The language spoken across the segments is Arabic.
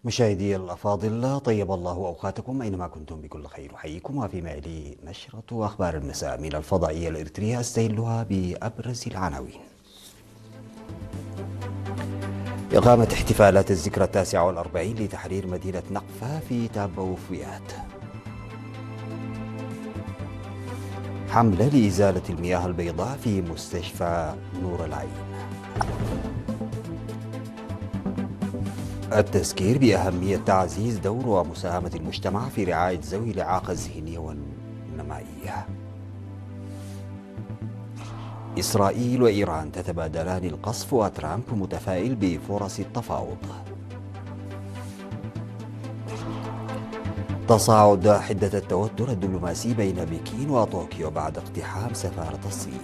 مشاهدي الأفاضل، طيب الله أوقاتكم أينما كنتم بكل خير. أحييكم وفي معي نشرة أخبار المساء من الفضائية الإريترية أستهلها بأبرز العناوين. إقامة احتفالات الذكرى 49 لتحرير مدينة نقفة في تابوفيات. حملة لإزالة المياه البيضاء في مستشفى نور العين. التذكير بأهمية تعزيز دور ومساهمة المجتمع في رعاية ذوي الإعاقة الذهنية والنمائية. إسرائيل وإيران تتبادلان القصف وترامب متفائل بفرص التفاوض. تصاعد حدة التوتر الدبلوماسي بين بكين وطوكيو بعد اقتحام سفارة الصين.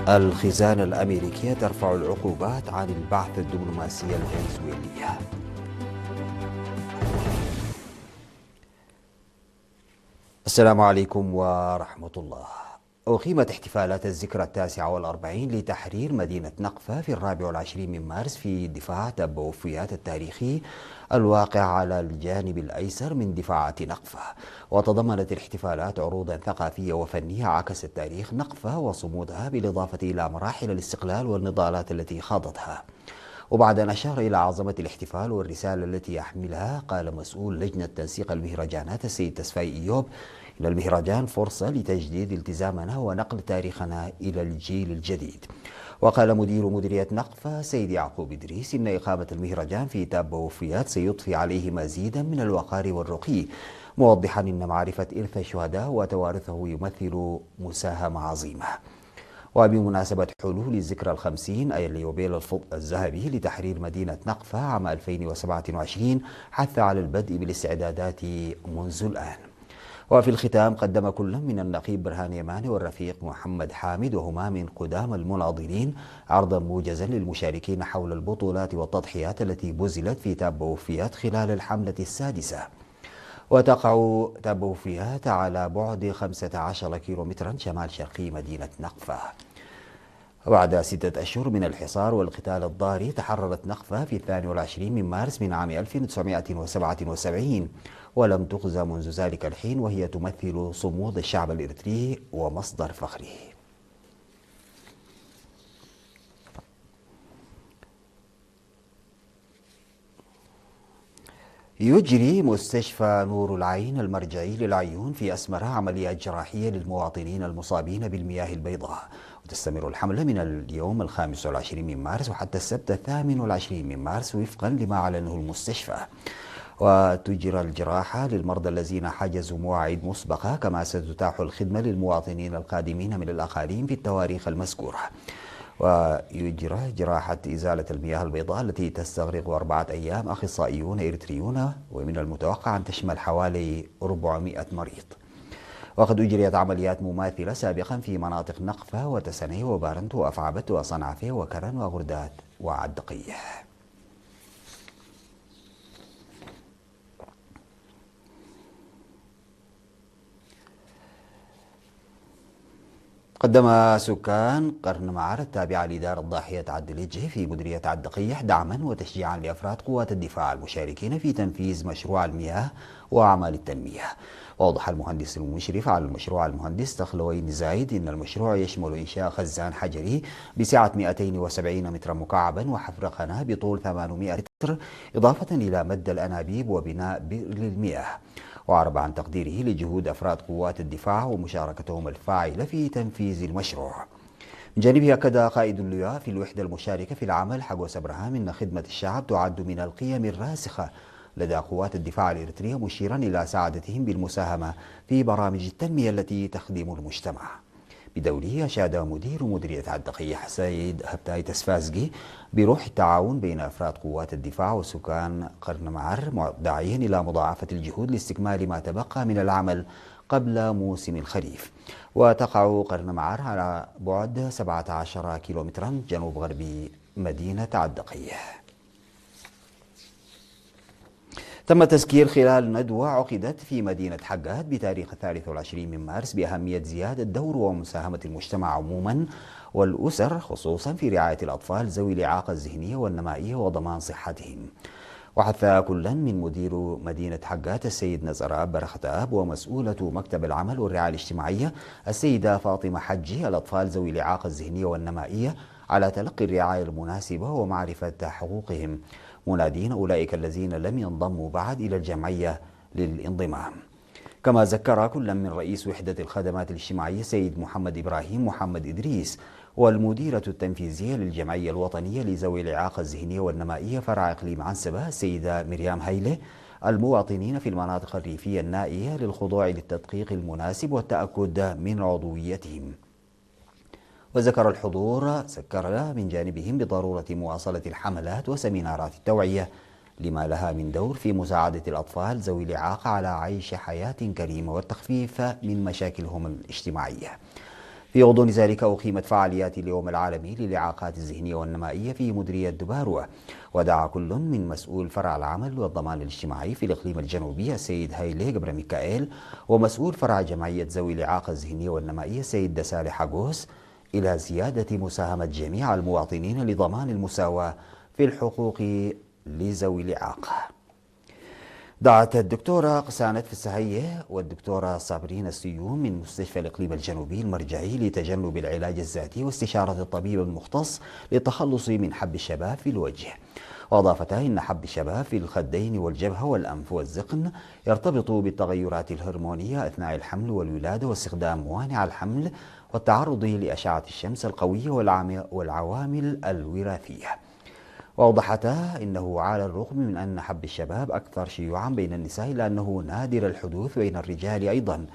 الخزانة الأمريكية ترفع العقوبات عن البعثة الدبلوماسية الفنزويلية. السلام عليكم ورحمة الله. أقيمت احتفالات الذكرى 49 لتحرير مدينة نقفة في 24 من مارس في دفاع تبوفيات التاريخي الواقع على الجانب الأيسر من دفاعات نقفة. وتضمنت الاحتفالات عروضا ثقافية وفنية عكست تاريخ نقفة وصمودها، بالإضافة إلى مراحل الاستقلال والنضالات التي خاضتها. وبعد أن أشار إلى عظمة الاحتفال والرسالة التي يحملها، قال مسؤول لجنة تنسيق المهرجانات السيد تسفاي إيوب إن المهرجان فرصة لتجديد التزامنا ونقل تاريخنا إلى الجيل الجديد. وقال مدير مديرية نقفة سيد يعقوب إدريس إن إقامة المهرجان في تابوفيات سيضفي عليه مزيدا من الوقار والرقي، موضحا أن معرفة إرث الشهداء وتوارثه يمثل مساهمة عظيمة. وبمناسبة حلول الذكرى الخمسين أي اليوبيل الذهبي لتحرير مدينة نقفة عام 2027، حث على البدء بالاستعدادات منذ الآن. وفي الختام قدم كل من النقيب برهان يماني والرفيق محمد حامد، وهما من قدام المناضلين، عرضا موجزا للمشاركين حول البطولات والتضحيات التي بذلت في تابوفيات خلال الحملة السادسة. وتقع تابوفيات على بعد 15 كيلومترا شمال شرقي مدينة نقفة. بعد 6 أشهر من الحصار والقتال الضاري، تحررت نقفة في 22 من مارس من عام 1977، ولم تخزى منذ ذلك الحين، وهي تمثل صمود الشعب الإريتري ومصدر فخره. يجري مستشفى نور العين المرجعي للعيون في أسمرة عمليات جراحية للمواطنين المصابين بالمياه البيضاء. وتستمر الحملة من اليوم 25 من مارس وحتى السبت 28 من مارس وفقا لما أعلنه المستشفى. وتجرى الجراحة للمرضى الذين حجزوا مواعيد مسبقة، كما ستتاح الخدمة للمواطنين القادمين من الأقاليم في التواريخ المذكورة. ويجرى جراحة إزالة المياه البيضاء التي تستغرق 4 أيام أخصائيون إريتريون، ومن المتوقع أن تشمل حوالي 400 مريض. وقد أجريت عمليات مماثلة سابقا في مناطق نقفة وتسني وبارنت وأفعبت وصنعفة وكرن وغردات وعدقية. قدم سكان قرن معر التابعة لإدارة ضاحية عد الإجه في مديرية عدقية دعما وتشجيعا لأفراد قوات الدفاع المشاركين في تنفيذ مشروع المياه وأعمال التنمية. وأوضح المهندس المشرف على المشروع المهندس تخلوين زايد إن المشروع يشمل إنشاء خزان حجري بسعة 270 مترا مكعبا وحفر قناة بطول 800 متر، إضافة إلى مد الأنابيب وبناء بئر للمياه. وأعرب عن تقديره لجهود أفراد قوات الدفاع ومشاركتهم الفاعلة في تنفيذ المشروع. من جانبه أكد قائد اللواء في الوحدة المشاركة في العمل حقوس أبراهام إن خدمة الشعب تعد من القيم الراسخة لدى قوات الدفاع الإريترية، مشيرا إلى سعادتهم بالمساهمة في برامج التنمية التي تخدم المجتمع. بدوره أشاد مدير مديرية عدقية سيد هبتاي تسفازجي بروح التعاون بين أفراد قوات الدفاع وسكان قرن معر، داعيا إلى مضاعفة الجهود لاستكمال ما تبقى من العمل قبل موسم الخريف. وتقع قرن معر على بعد 17 كيلومترا جنوب غرب مدينة عدقية. تم التسكير خلال ندوة عقدت في مدينة حقات بتاريخ 23 من مارس بأهمية زيادة دور ومساهمة المجتمع عموما والأسر خصوصا في رعاية الأطفال ذوي الإعاقة الذهنية والنمائية وضمان صحتهم. وحث كل من مدير مدينة حقات السيد نزار آب برختاب ومسؤولة مكتب العمل والرعاية الاجتماعية السيدة فاطمة حجي الأطفال ذوي الإعاقة الذهنية والنمائية على تلقي الرعاية المناسبة ومعرفة حقوقهم، منادين أولئك الذين لم ينضموا بعد إلى الجمعية للانضمام. كما ذكر كل من رئيس وحدة الخدمات الاجتماعية سيد محمد إبراهيم محمد إدريس والمديرة التنفيذية للجمعية الوطنية لذوي الإعاقة الذهنية والنمائية فرع إقليم عنسبة السيدة مريم هيلة المواطنين في المناطق الريفية النائية للخضوع للتدقيق المناسب والتأكد من عضويتهم. وذكر الحضور سكر من جانبهم بضرورة مواصلة الحملات وسمينارات التوعية لما لها من دور في مساعدة الأطفال ذوي الإعاقة على عيش حياة كريمة والتخفيف من مشاكلهم الاجتماعية. في غضون ذلك أقيمت فعاليات اليوم العالمي للإعاقات الذهنية والنمائية في مديرية دباروة، ودعا كل من مسؤول فرع العمل والضمان الاجتماعي في الإقليم الجنوبي السيد هايلي جبر ميكائيل ومسؤول فرع جمعية ذوي الإعاقة الذهنية والنمائية السيد دسالي حقوس إلى زيادة مساهمة جميع المواطنين لضمان المساواة في الحقوق لذوي الإعاقة. دعت الدكتورة قسانة فسهية والدكتورة صابرين السيوم من مستشفى الإقليم الجنوبي المرجعي لتجنب العلاج الذاتي واستشارة الطبيب المختص للتخلص من حب الشباب في الوجه. وأضافتا إن حب الشباب في الخدين والجبهة والأنف والذقن يرتبط بالتغيرات الهرمونية أثناء الحمل والولادة واستخدام موانع الحمل والتعرض لأشعة الشمس القوية والعوامل الوراثية. وأوضحتا إنه على الرغم من أن حب الشباب أكثر شيوعا بين النساء إلا أنه نادر الحدوث بين الرجال أيضا،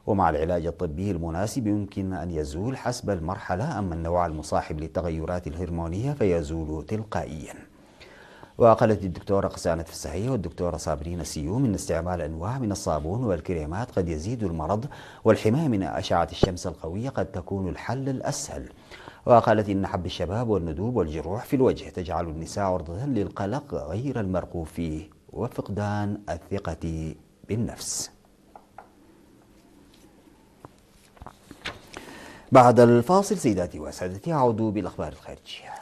ومع العلاج الطبي المناسب يمكن أن يزول حسب المرحلة، أما النوع المصاحب للتغيرات الهرمونية فيزول تلقائيا. وقالت الدكتورة قسانة فسهية والدكتورة صابرين السيوم إن استعمال أنواع من الصابون والكريمات قد يزيد المرض، والحماية من أشعة الشمس القوية قد تكون الحل الأسهل. وقالت إن حب الشباب والندوب والجروح في الوجه تجعل النساء عرضة للقلق غير المرغوب فيه وفقدان الثقة بالنفس. بعد الفاصل سيداتي وسادتي أعود بالأخبار الخارجية.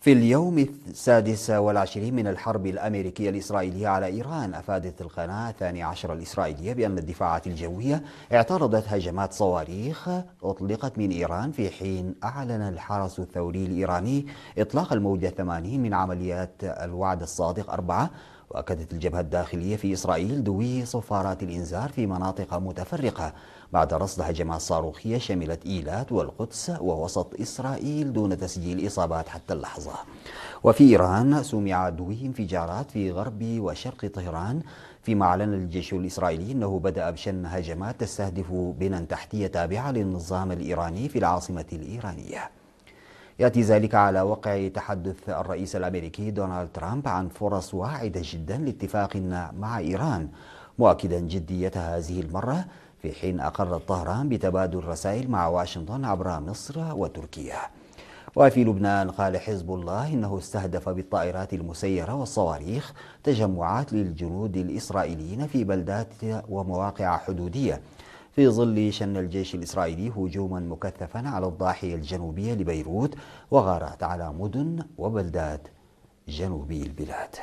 في اليوم 26 من الحرب الأمريكية الإسرائيلية على إيران، أفادت القناة 12 الإسرائيلية بأن الدفاعات الجوية اعترضت هجمات صواريخ أطلقت من إيران، في حين أعلن الحرس الثوري الإيراني إطلاق الموجة 80 من عمليات الوعد الصادق 4. وأكدت الجبهة الداخلية في إسرائيل دوي صفارات الإنذار في مناطق متفرقة بعد رصد هجمات صاروخية شملت إيلات والقدس ووسط إسرائيل دون تسجيل إصابات حتى اللحظة. وفي إيران سمع دوي انفجارات في غرب وشرق طهران، فيما أعلن الجيش الإسرائيلي أنه بدأ بشن هجمات تستهدف بنى تحتية تابعة للنظام الإيراني في العاصمة الإيرانية. يأتي ذلك على وقع تحدث الرئيس الأمريكي دونالد ترامب عن فرص واعدة جدا لاتفاق مع إيران، مؤكدا جدية هذه المرة، في حين أقرت طهران بتبادل رسائل مع واشنطن عبر مصر وتركيا. وفي لبنان قال حزب الله إنه استهدف بالطائرات المسيرة والصواريخ تجمعات للجنود الإسرائيليين في بلدات ومواقع حدودية، في ظل شن الجيش الإسرائيلي هجوما مكثفا على الضاحية الجنوبية لبيروت وغارات على مدن وبلدات جنوبي البلاد.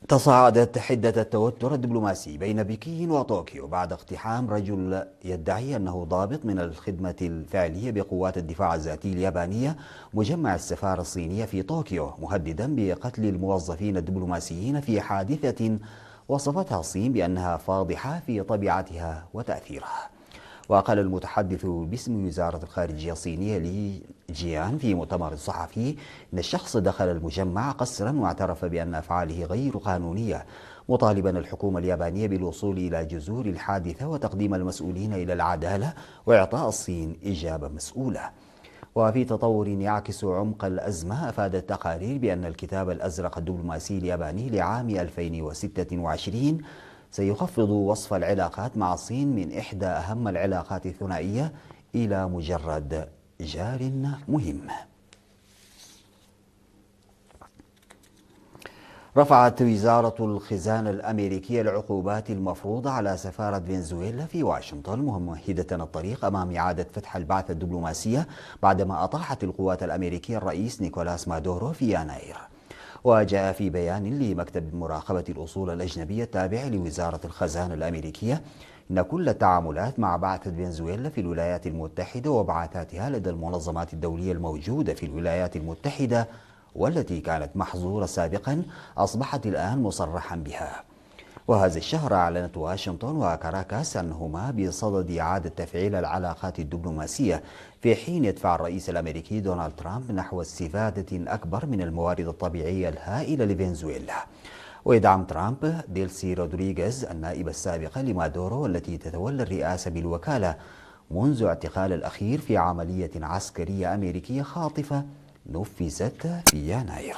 تصاعدت حدة التوتر الدبلوماسي بين بكين وطوكيو بعد اقتحام رجل يدعي أنه ضابط من الخدمة الفعلية بقوات الدفاع الذاتي اليابانية مجمع السفارة الصينية في طوكيو، مهددا بقتل الموظفين الدبلوماسيين في حادثة وصفتها الصين بأنها فاضحة في طبيعتها وتأثيرها. وقال المتحدث باسم وزارة الخارجية الصينية لي جيان في مؤتمر صحفي أن الشخص دخل المجمع قسرا واعترف بأن أفعاله غير قانونية، مطالبا الحكومة اليابانية بالوصول إلى جذور الحادثة وتقديم المسؤولين إلى العدالة وإعطاء الصين إجابة مسؤولة. وفي تطور يعكس عمق الأزمة، أفادت تقارير بأن الكتاب الأزرق الدبلوماسي الياباني لعام 2026 سيخفض وصف العلاقات مع الصين من إحدى أهم العلاقات الثنائية إلى مجرد جار مهم. رفعت وزارة الخزانة الأمريكية العقوبات المفروضة على سفارة فنزويلا في واشنطن، ممهدة الطريق أمام إعادة فتح البعثة الدبلوماسية بعدما أطاحت القوات الأمريكية الرئيس نيكولاس مادورو في يناير. وجاء في بيان لمكتب مراقبة الأصول الأجنبية التابع لوزارة الخزانة الأمريكية إن كل التعاملات مع بعثة فنزويلا في الولايات المتحدة وبعثاتها لدى المنظمات الدولية الموجودة في الولايات المتحدة والتي كانت محظورة سابقا أصبحت الآن مصرحا بها. وهذا الشهر أعلنت واشنطن وكاراكاس أنهما بصدد إعادة تفعيل العلاقات الدبلوماسية، في حين يدفع الرئيس الأمريكي دونالد ترامب نحو استفادة أكبر من الموارد الطبيعية الهائلة لفنزويلا. ويدعم ترامب ديلسي رودريغيز النائبة السابقة لمادورو والتي تتولى الرئاسة بالوكالة منذ اعتقال الأخير في عملية عسكرية أمريكية خاطفة نفذت في يناير.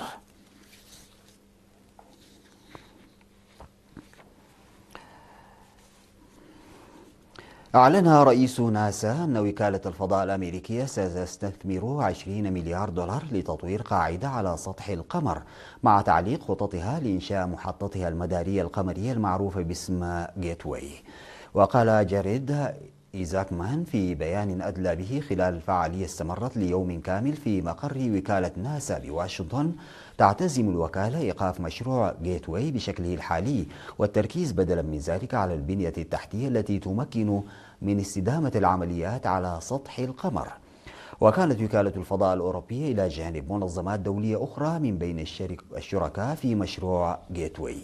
أعلن رئيس ناسا أن وكالة الفضاء الأمريكية ستستثمر 20 مليار دولار لتطوير قاعدة على سطح القمر، مع تعليق خططها لإنشاء محطتها المدارية القمرية المعروفة باسم جيت واي. وقال جاريد إيزاكمان في بيان أدلى به خلال الفعالية استمرت ليوم كامل في مقر وكالة ناسا بواشنطن، تعتزم الوكالة إيقاف مشروع جيت واي بشكله الحالي والتركيز بدلا من ذلك على البنية التحتية التي تمكن من استدامة العمليات على سطح القمر. وكانت وكالة الفضاء الأوروبية إلى جانب منظمات دولية أخرى من بين الشركاء في مشروع جيت واي.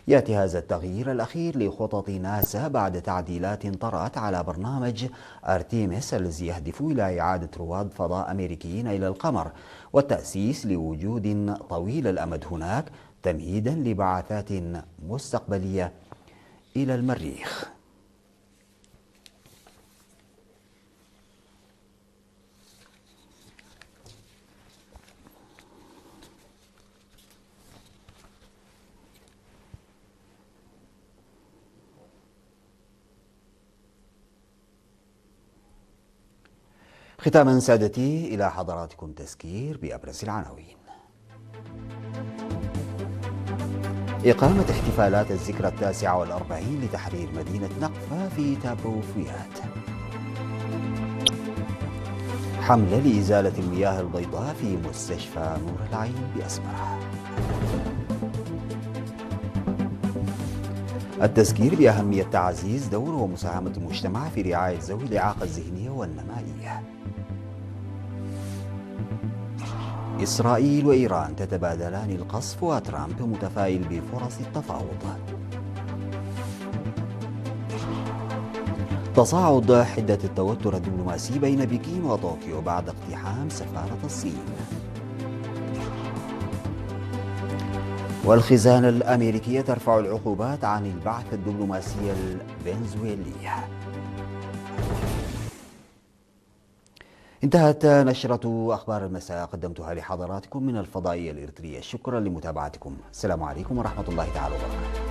يأتي هذا التغيير الأخير لخطط ناسا بعد تعديلات طرأت على برنامج أرتيميس الذي يهدف إلى إعادة رواد فضاء أمريكيين إلى القمر والتأسيس لوجود طويل الأمد هناك، تمهيدا لبعثات مستقبلية إلى المريخ. ختاما سادتي، إلى حضراتكم تذكير بأبرز العناوين. إقامة احتفالات الذكرى 49 لتحرير مدينة نقفة في تابوفيات. حملة لإزالة المياه البيضاء في مستشفى نور العين بأسمرة. التذكير بأهمية تعزيز دور ومساهمة المجتمع في رعاية ذوي الإعاقة الذهنية والنمائية. إسرائيل وإيران تتبادلان القصف وترامب متفائل بفرص التفاوض. تصاعد حدة التوتر الدبلوماسي بين بكين وطوكيو بعد اقتحام سفارة الصين. والخزانة الأمريكية ترفع العقوبات عن البعثة الدبلوماسية الفنزويلية. انتهت نشرة أخبار المساء، قدمتها لحضراتكم من الفضائية الإريترية. شكرا لمتابعتكم. السلام عليكم ورحمة الله تعالى وبركاته.